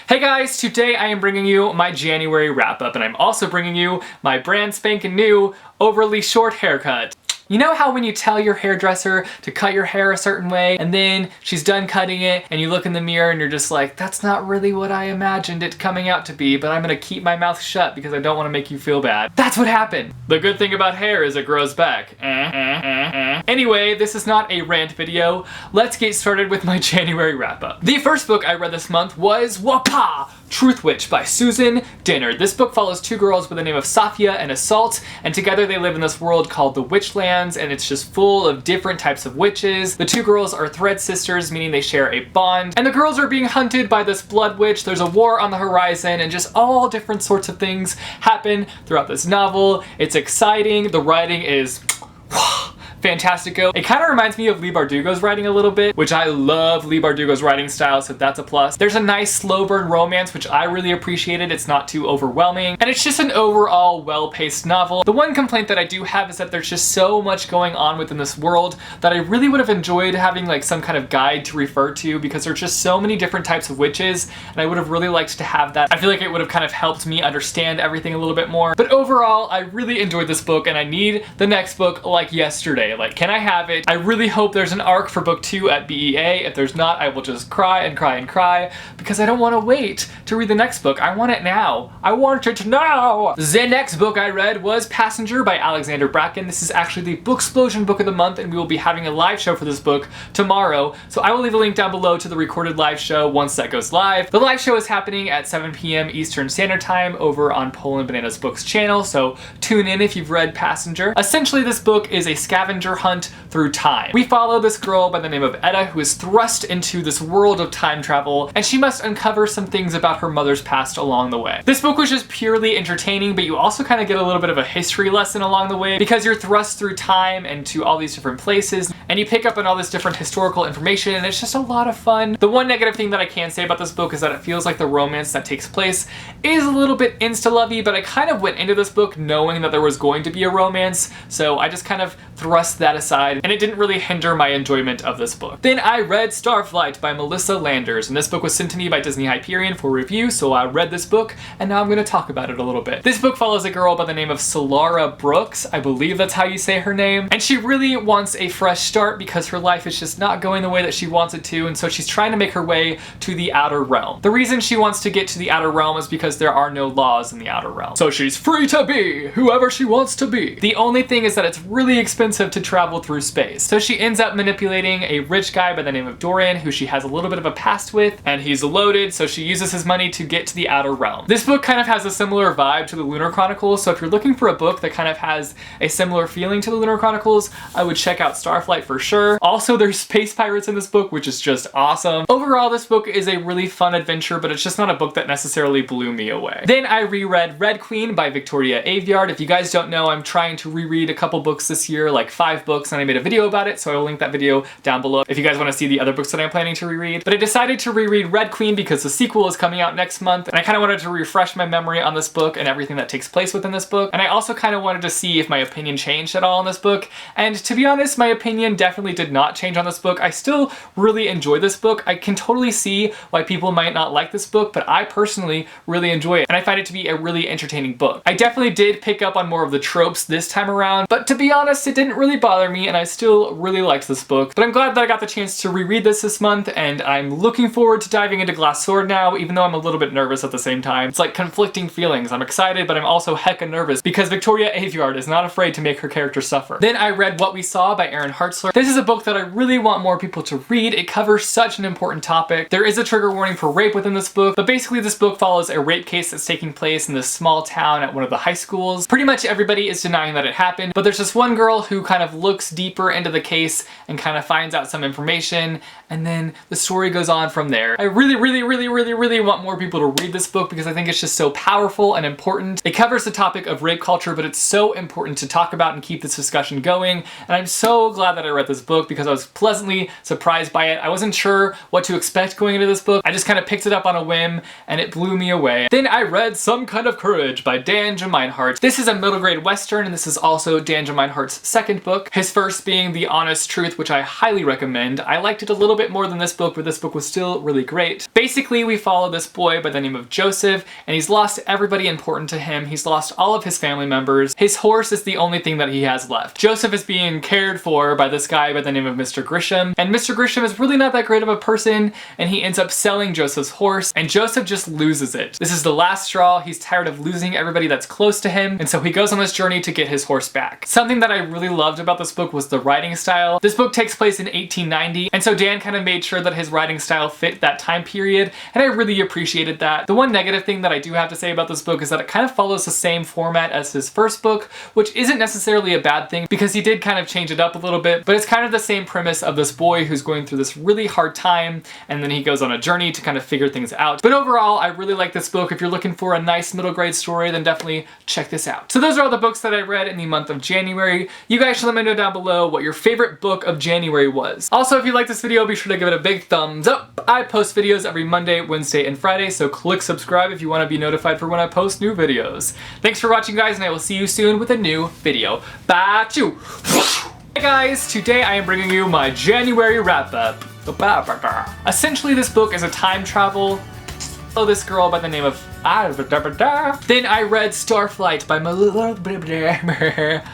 Hey guys, today I am bringing you my January wrap-up, and I'm also bringing you my brand spanking new overly short haircut. You know how when you tell your hairdresser to cut your hair a certain way, and then she's done cutting it, and you look in the mirror and you're just like, that's not really what I imagined it coming out to be, but I'm gonna keep my mouth shut because I don't want to make you feel bad. That's what happened. The good thing about hair is it grows back. Anyway, this is not a rant video. Let's get started with my January wrap-up. The first book I read this month was Wacha Truth by Susan Dennard. This book follows two girls by the name of Safia and Assault, and together they live in this world called the Witchlands, and it's just full of different types of witches. The two girls are thread sisters, meaning they share a bond, and the girls are being hunted by this blood witch. There's a war on the horizon, and just all different sorts of things happen throughout this novel. It's exciting. The writing is fantastico. It kind of reminds me of Leigh Bardugo's writing a little bit, which I love Leigh Bardugo's writing style, so that's a plus. There's a nice slow burn romance, which I really appreciated. It's not too overwhelming, and it's just an overall well-paced novel. The one complaint that I do have is that there's just so much going on within this world that I really would have enjoyed having like some kind of guide to refer to, because there's just so many different types of witches, and I would have really liked to have that. I feel like it would have kind of helped me understand everything a little bit more. But overall, I really enjoyed this book, and I need the next book like yesterday. Like, can I have it? I really hope there's an arc for book 2 at BEA. If there's not, I will just cry and cry and cry, because I don't want to wait to read the next book. I want it now. I want it now! The next book I read was Passenger by Alexander Bracken. This is actually the Booksplosion book of the month, and we will be having a live show for this book tomorrow. So I will leave a link down below to the recorded live show once that goes live. The live show is happening at 7 p.m. Eastern Standard Time over on Poland Bananas Books channel, so tune in if you've read Passenger. Essentially, this book is a scavenger hunt through time. We follow this girl by the name of Etta, who is thrust into this world of time travel, and she must uncover some things about her mother's past along the way. This book was just purely entertaining, but you also kind of get a little bit of a history lesson along the way, because you're thrust through time and to all these different places, and you pick up on all this different historical information, and it's just a lot of fun. The one negative thing that I can say about this book is that it feels like the romance that takes place is a little bit insta-lovey, but I kind of went into this book knowing that there was going to be a romance, so I just kind of thrust that aside, and it didn't really hinder my enjoyment of this book. Then I read Starflight by Melissa Landers, and this book was sent to me by Disney Hyperion for review, so I read this book, and now I'm going to talk about it a little bit. This book follows a girl by the name of Solara Brooks, I believe that's how you say her name, and she really wants a fresh start because her life is just not going the way that she wants it to, and so she's trying to make her way to the outer realm. The reason she wants to get to the outer realm is because there are no laws in the outer realm. So she's free to be whoever she wants to be. The only thing is that it's really expensive to travel through space. So she ends up manipulating a rich guy by the name of Dorian, who she has a little bit of a past with, and he's loaded, so she uses his money to get to the outer realm. This book kind of has a similar vibe to the Lunar Chronicles, so if you're looking for a book that kind of has a similar feeling to the Lunar Chronicles, I would check out Starflight for sure. Also, there's space pirates in this book, which is just awesome. Overall, this book is a really fun adventure, but it's just not a book that necessarily blew me away. Then I reread Red Queen by Victoria Aveyard. If you guys don't know, I'm trying to reread a couple books this year, like 5 books, and I made a video about it, so I will link that video down below if you guys want to see the other books that I'm planning to reread. But I decided to reread Red Queen because the sequel is coming out next month, and I kind of wanted to refresh my memory on this book and everything that takes place within this book, and I also kind of wanted to see if my opinion changed at all on this book, and to be honest, my opinion definitely did not change on this book. I still really enjoy this book. I can totally see why people might not like this book, but I personally really enjoy it, and I find it to be a really entertaining book. I definitely did pick up on more of the tropes this time around, but to be honest, it didn't really bother me, and I still really liked this book. But I'm glad that I got the chance to reread this month, and I'm looking forward to diving into Glass Sword now, even though I'm a little bit nervous at the same time. It's like conflicting feelings. I'm excited, but I'm also hecka nervous because Victoria Aveyard is not afraid to make her character suffer. Then I read What We Saw by Erin Hartzler. This is a book that I really want more people to read. It covers such an important topic. There is a trigger warning for rape within this book, but basically this book follows a rape case that's taking place in this small town at one of the high schools. Pretty much everybody is denying that it happened, but there's this one girl who kind of looks deeper into the case and kind of finds out some information, and then the story goes on from there. I really want more people to read this book because I think it's just so powerful and important. It covers the topic of rape culture, but it's so important to talk about and keep this discussion going, and I'm so glad that I read this book because I was pleasantly surprised by it. I wasn't sure what to expect going into this book. I just kind of picked it up on a whim, and it blew me away. Then I read Some Kind of Courage by Dan Gemeinhart. This is a middle grade western, and this is also Dan Gemeinhart's second book, his first being The Honest Truth, which I highly recommend. I liked it a little bit more than this book, but this book was still really great. Basically, we follow this boy by the name of Joseph, and he's lost everybody important to him. He's lost all of his family members. His horse is the only thing that he has left. Joseph is being cared for by this guy by the name of Mr. Grisham, and Mr. Grisham is really not that great of a person, and he ends up selling Joseph's horse, and Joseph just loses it. This is the last straw. He's tired of losing everybody that's close to him, and so he goes on this journey to get his horse back. Something that I really loved about this book was the writing style. This book takes place in 1890, and so Dan kind of made sure that his writing style fit that time period, and I really appreciated that. The one negative thing that I do have to say about this book is that it kind of follows the same format as his first book, which isn't necessarily a bad thing because he did kind of change it up a little bit, but it's kind of the same premise of this boy who's going through this really hard time, and then he goes on a journey to kind of figure things out. But overall, I really like this book. If you're looking for a nice middle grade story, then definitely check this out. So those are all the books that I read in the month of January. You guys should let me know down below what your favorite book of January was. Also, if you like this video, be sure to give it a big thumbs up. I post videos every Monday, Wednesday, and Friday, so click subscribe if you want to be notified for when I post new videos. Thanks for watching, guys, and I will see you soon with a new video. Bye, choo! Hey guys, today I am bringing you my January wrap-up. Essentially, this book is a time travel. This girl by the name of then I read Starflight by